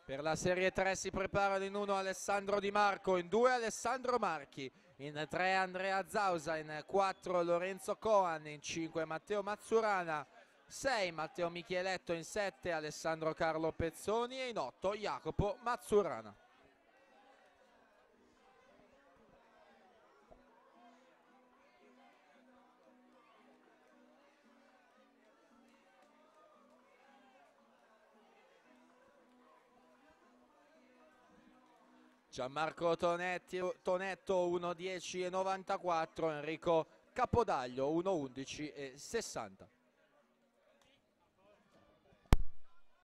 Per la Serie 3 si preparano in 1 Alessandro Di Marco, in 2 Alessandro Marchi, in 3 Andrea Zausa, in 4 Lorenzo Coan, in 5 Matteo Mazzurana, 6 Matteo Micheletto, in 7 Alessandro Carlo Pezzoni e in 8 Jacopo Mazzurana. Gianmarco Tonetto 1.10.94, Enrico Capodaglio 1.11.60.